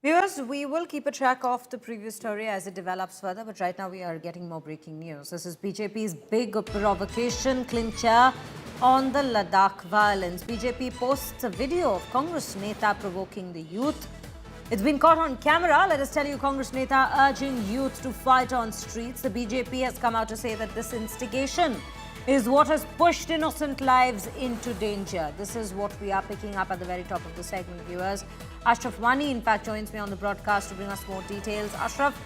Viewers, we will keep a track of the previous story as it develops further, but right now we are getting more breaking news. This is BJP's big provocation clincher on the Ladakh violence. BJP posts a video of Congress Neta provoking the youth. It's been caught on camera. Let us tell you, Congress Neta urging youth to fight on streets. The BJP has come out to say that this instigation is what has pushed innocent lives into danger. This is what we are picking up at the very top of the segment, viewers. Ashraf Wani, in fact, joins me on the broadcast to bring us more details. Ashraf,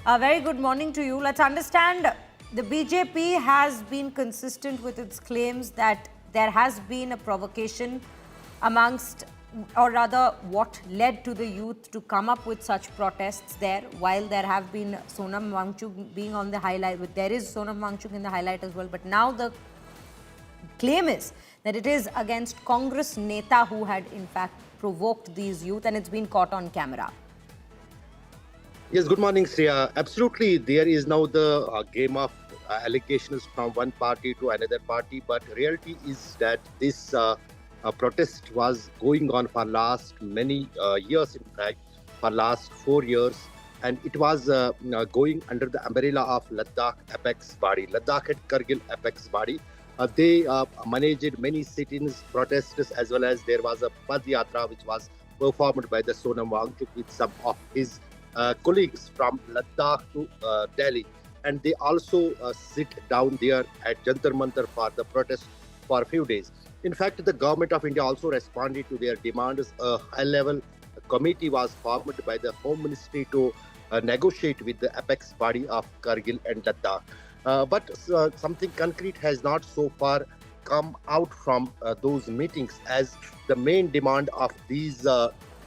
a very good morning to you. Let's understand, the BJP has been consistent with its claims that there has been a provocation amongst, or rather what led to the youth to come up with such protests there, while there have been Sonam Wangchuk being on the highlight. There is Sonam Wangchuk in the highlight as well, but now the claim is that it is against Congress Neta who had in fact provoked these youth, and it's been caught on camera. Yes, good morning, Sriya. Absolutely, there is now the game of allegations from one party to another party, but reality is that this protest was going on for last many years, in fact, for last 4 years, and it was going under the umbrella of Ladakh apex body, Ladakh and Kargil apex body. They managed many sit-ins, protests, as well as there was a Pad Yatra which was performed by the Sonam Wangchuk with some of his colleagues from Ladakh to Delhi, and they also sit down there at Jantar Mantar for the protest for a few days. In fact, the government of India also responded to their demands. A high-level committee was formed by the Home Ministry to negotiate with the apex body of Kargil and Ladakh. But something concrete has not so far come out from those meetings, as the main demand of these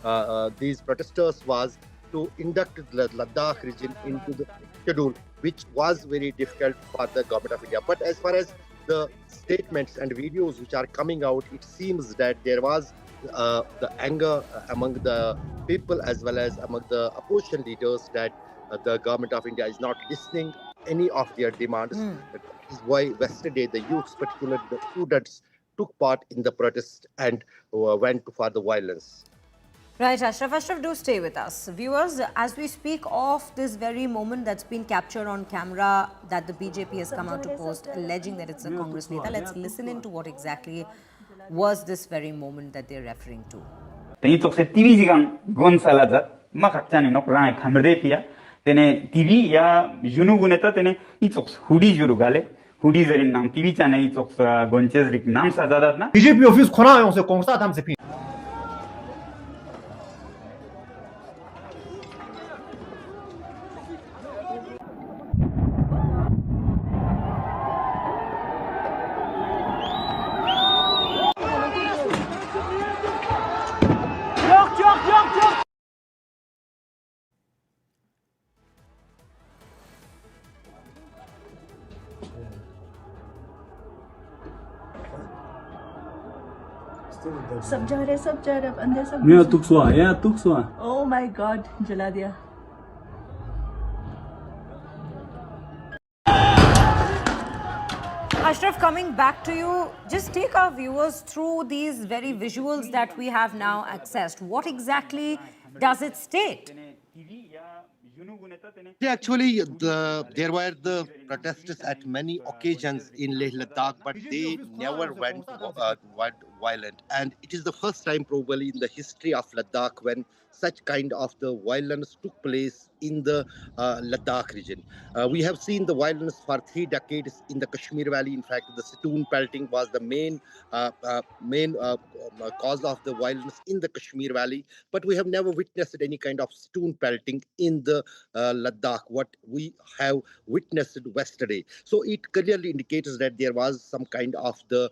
protesters was to induct the Ladakh region into the schedule, which was very difficult for the government of India. But as far as the statements and videos which are coming out, it seems that there was the anger among the people as well as among the opposition leaders that the government of India is not listening any of their demands. That is why yesterday the youths, particularly the students, took part in the protest and went for the violence. Right, Ashraf. Ashraf, do stay with us. Viewers, as we speak of this very moment that's been captured on camera that the BJP has come out to post, alleging that it's a Congress Neta, let's listen into what exactly was this very moment that they're referring to. TV ya junu guneta tene itox hudi juru gale hudi zerin nam TV chane itox gonches rik nam sazadat na BJP office khona yon se kongsa tham se phi सब जा रहे अब अंदर सब या तुक्सवा oh my God जला दिया Ashraf, coming back to you, just take our viewers through these very visuals that we have now accessed. What exactly does it state? Actually, there were the protests at many occasions in Leh Ladakh, but they never went violent. And it is the first time probably in the history of Ladakh when such kind of the violence took place in the Ladakh region. We have seen the violence for 3 decades in the Kashmir Valley. In fact, the stone-pelting was the main cause of the violence in the Kashmir Valley. But we have never witnessed any kind of stone-pelting in the Ladakh, what we have witnessed yesterday. So it clearly indicates that there was some kind of the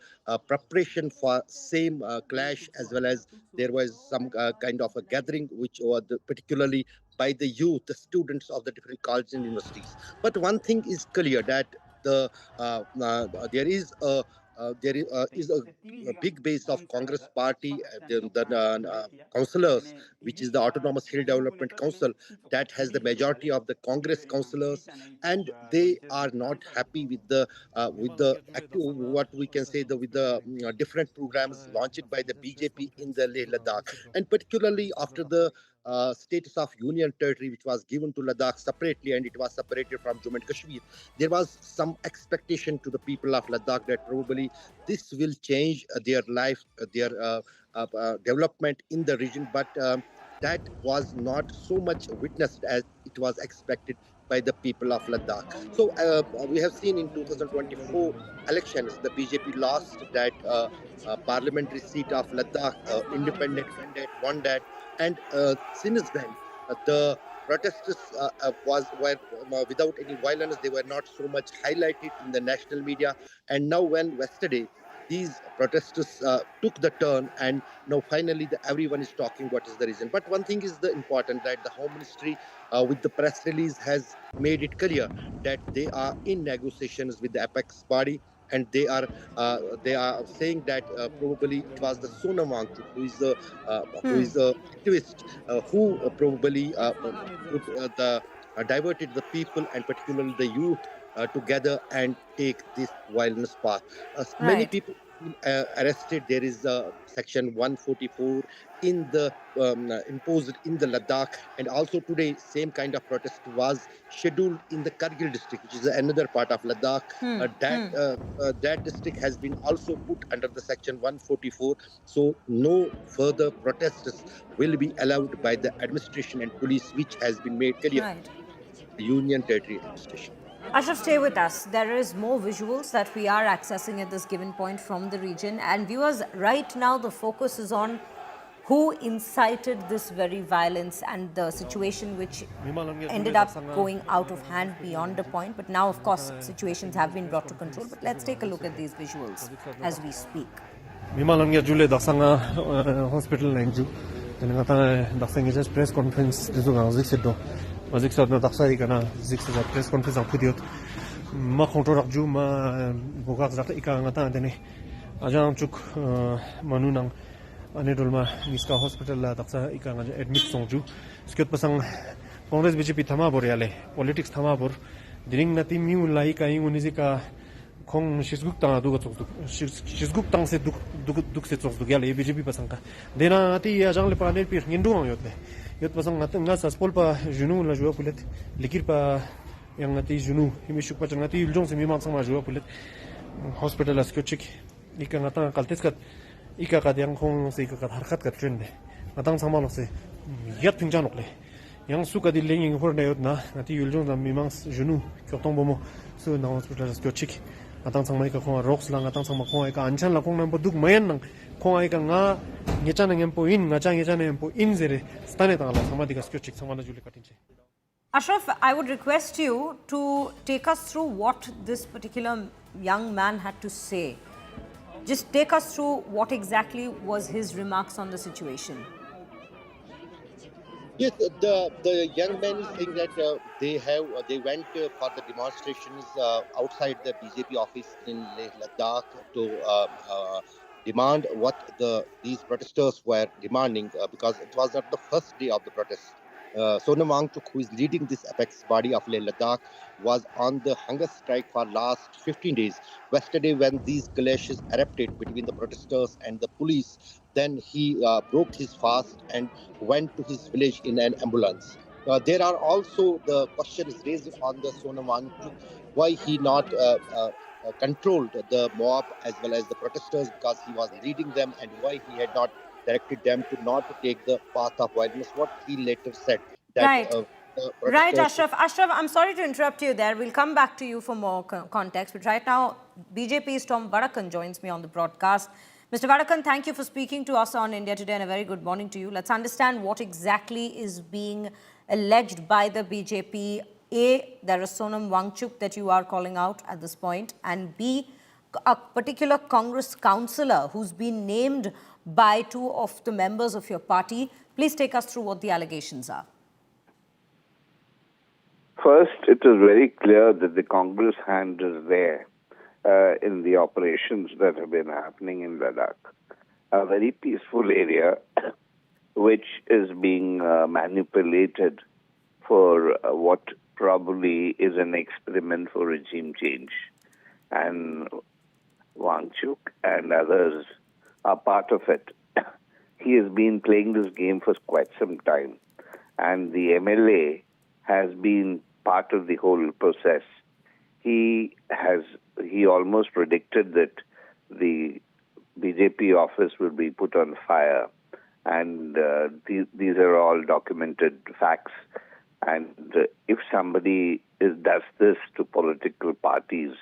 preparation for same clash, as well as there was some kind of a gathering which was particularly by the youth, the students of the different colleges and universities. But one thing is clear, that there is a big base of Congress party, the councillors, which is the Autonomous Hill Development Council, that has the majority of the Congress councillors, and they are not happy with the what we can say with the different programs launched by the BJP in the Leh Ladakh, and particularly after the status of union territory, which was given to Ladakh separately, and it was separated from Jammu and Kashmir. There was some expectation to the people of Ladakh that probably this will change their life, their development in the region, but that was not so much witnessed as it was expected by the people of Ladakh. So we have seen in 2024 elections, the BJP lost that parliamentary seat of Ladakh, independent candidate won that, and since then the protesters were without any violence. They were not so much highlighted in the national media, and now when yesterday these protesters took the turn, and now finally everyone is talking what is the reason. But one thing is the important, that the Home Ministry with the press release has made it clear that they are in negotiations with the apex body, and they are saying that probably it was the Sonam Wangchuk who is a activist who probably put the diverted the people, and particularly the youth, together and take this violence path. Many Right. people have been arrested. There is section 144 in the imposed in the Ladakh, and also today same kind of protest was scheduled in the Kargil district, which is another part of Ladakh. That district has been also put under the section 144. So no further protests will be allowed by the administration and police, which has been made clear Right. the Union Territory Administration. Ashraf, stay with us. There is more visuals that we are accessing at this given point from the region. And viewers, right now the focus is on who incited this very violence and the situation which ended up going out of hand beyond a point. But now, of course, situations have been brought to control. But let's take a look at these visuals as we speak. 미말람게 줄레 닥상아 호스피탈 랭주 내가 닥상게 just press conference 되도록 아직도 닥사이가나 직서 press conference 앞으디었 마 컨트롤 마 보각 잡다 이카가타 되네 아장축 마누낭 아네돌마 미스카 호스피탈 닥사 이카가 admit 송주 스켓 파상 Congress BJP थमा बोरियाले politics थमा bore दिरिंग नति mu लाई काई उनिजिका 콩 시스국당 두고 쪽도 시스국당 세 두둑 세 쪽도 야래 BJP 파상가 데나티 야장레 파넬 피 힌두왕 요데 요 파상 나튼 나사 스폴파 주누 라 주아 폴레트 리키르파 양나티 주누 히미슈 파장나티 일종 세 미망상 마 주아 폴레트 호스피탈 아스코치ክ 이까 나타 칼테스카 이까 가디앙 콩 세이까 하르카트 같은데 나당 상만없세 야 등장 없래 양 수가디 랭잉 포르네요나 나티 일종 다 미망 주누 교통 보모 수 나온 호스피탈 아스코치k atang sang mai ka khong rocks lang atang sang ma khong ai ka anchan la khong nam boduk mayan nang khong ai ka nga ngechan ngem po in nga chang ngechan ngem po in zere stane ta la samadi ka skyochik samana juli katinche. Ashraf, I would request you to take us through what this particular young man had to say. Just take us through what exactly was his remarks on the situation. Yes, the young man is saying that they went for the demonstrations outside the BJP office in Leh Ladakh to demand what these protesters were demanding, because it was not the first day of the protest. Sonam Wangchuk, who is leading this apex body of Leh Ladakh, was on the hunger strike for last 15 days. Yesterday, when these clashes erupted between the protesters and the police, then he broke his fast and went to his village in an ambulance. There are also the questions raised on the Sonam Wangchuk, why he not controlled the mob as well as the protesters, because he was leading them, and why he had not directed them to not to take the path of violence. What he later said that Right. Right, Ashraf. Ashraf, I'm sorry to interrupt you there. We'll come back to you for more context. But right now, BJP's Tom Varakhan joins me on the broadcast. Mr. Varakhan, thank you for speaking to us on India Today, and a very good morning to you. Let's understand what exactly is being alleged by the BJP. A, there is Sonam Wangchuk that you are calling out at this point, and B, a particular Congress councillor who's been named by two of the members of your party. Please take us through what the allegations are. First, it is very clear that the Congress hand is there in the operations that have been happening in Ladakh, a very peaceful area which is being manipulated for what probably is an experiment for regime change. And Wangchuk and others are part of it. He has been playing this game for quite some time. and the MLA has been part of the whole process. He almost predicted that the BJP office will be put on fire, and these are all documented facts. And if somebody does this to political parties,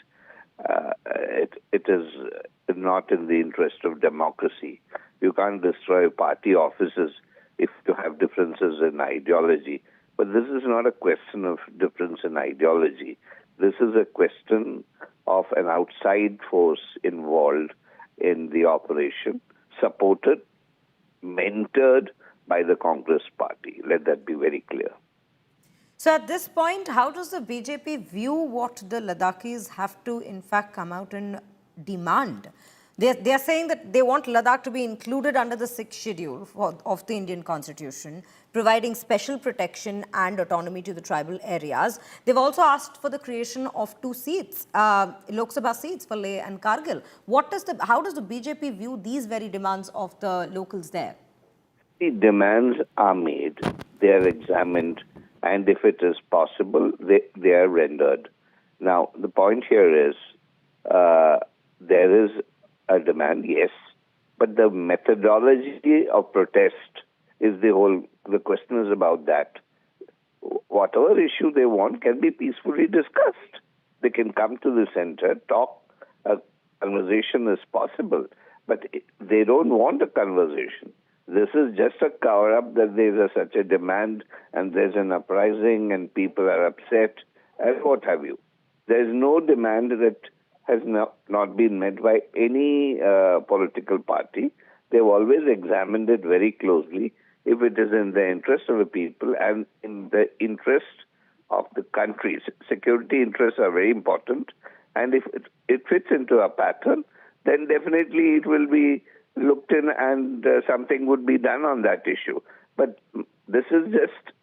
it is not in the interest of democracy. You can't destroy party offices if you have differences in ideology. But this is not a question of difference in ideology. This is a question of an outside force involved in the operation, supported, mentored by the Congress party. Let that be very clear. So at this point, how does the BJP view what the Ladakhis have to, in fact, come out and demand? They are saying that they want Ladakh to be included under the 6th schedule of the Indian Constitution, providing special protection and autonomy to the tribal areas. They've also asked for the creation of 2 seats, Lok Sabha seats for Leh and Kargil. How does the BJP view these very demands of the locals there? The demands are made, they are examined, and if it is possible, they are rendered. Now, the point here is there is a demand, yes, but the methodology of protest is the question is about that. Whatever issue they want can be peacefully discussed. They can come to the center, talk, a conversation is possible, but they don't want a conversation. This is just a cover-up that there's such a demand and there's an uprising and people are upset and what have you. There's no demand that has not been met by any political party. They've always examined it very closely if it is in the interest of the people and in the interest of the country. Security interests are very important, and if it fits into a pattern, then definitely it will be looked in and something would be done on that issue. But this is just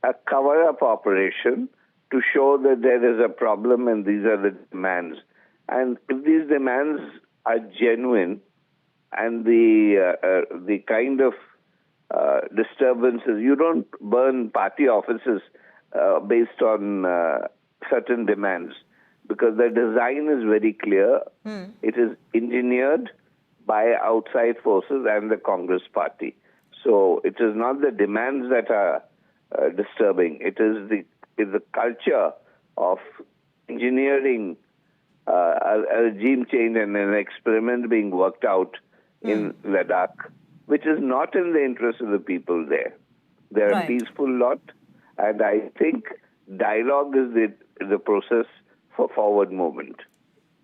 a cover-up operation to show that there is a problem and these are the demands. And if these demands are genuine and the kind of disturbances, you don't burn party offices based on certain demands, because the design is very clear. It is engineered by outside forces and the Congress party. So it is not the demands that are disturbing. It is the culture of engineering a regime change and an experiment being worked out in Ladakh, which is not in the interest of the people there. They're a peaceful lot, and I think dialogue is the process for forward movement.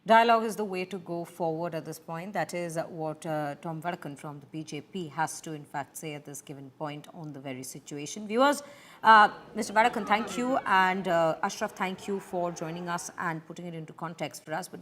Dialogue is the way to go forward at this point. That is what Tom Varakhan from the BJP has to, in fact, say at this given point on the very situation. Viewers, Mr. Varakhan, thank you, and Ashraf, thank you for joining us and putting it into context for us. But